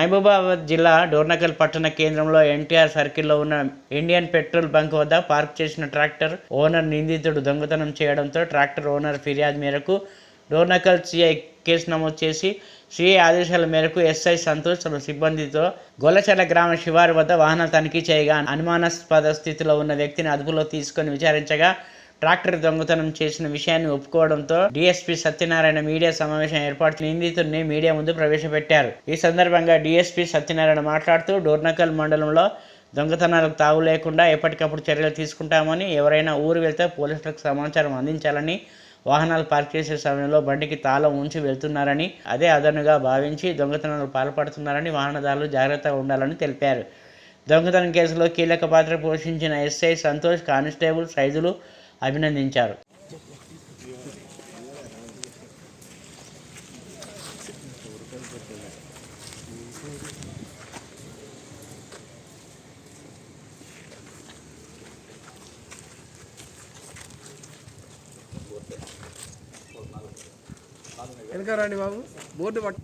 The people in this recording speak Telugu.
మహబూబాబాద్ జిల్లా డోర్నకల్ పట్టణ కేంద్రంలో ఎన్టీఆర్ సర్కిల్లో ఉన్న ఇండియన్ పెట్రోల్ బంక్ వద్ద పార్క్ చేసిన ట్రాక్టర్ ఓనర్ నిందితుడు దొంగతనం చేయడంతో ట్రాక్టర్ ఓనర్ ఫిర్యాదు మేరకు డోర్నకల్ సిఐ కేసు నమోదు చేసి సిఐ ఆదేశాల మేరకు ఎస్ఐ సంతోష్ తన సిబ్బందితో గొల్లచెర్ల గ్రామ శివారు వద్ద వాహన తనిఖీ చేయగా అనుమానాస్పద స్థితిలో ఉన్న వ్యక్తిని అదుపులో తీసుకొని విచారించగా ట్రాక్టర్ దొంగతనం చేసిన విషయాన్ని ఒప్పుకోవడంతో డీఎస్పీ సత్యనారాయణ మీడియా సమావేశం ఏర్పాటు నిందితుడిని మీడియా ముందు ప్రవేశపెట్టారు. ఈ సందర్భంగా డీఎస్పీ సత్యనారాయణ మాట్లాడుతూ డోర్నకల్ మండలంలో దొంగతనాలకు తావు లేకుండా ఎప్పటికప్పుడు చర్యలు తీసుకుంటామని, ఎవరైనా ఊరు వెళ్తే పోలీసులకు సమాచారం అందించాలని, వాహనాలు పార్క్ చేసే సమయంలో బండికి తాళం ఉంచి వెళ్తున్నారని, అదే అదనుగా భావించి దొంగతనాలకు పాల్పడుతున్నారని వాహనదారులు జాగ్రత్తగా ఉండాలని తెలిపారు. దొంగతనం కేసులో కీలక పాత్ర పోషించిన ఎస్ఐ సంతోష్, కానిస్టేబుల్ సైదులు అభినందించారు. వెనక రండి బాబు, బోర్డు పట్టు.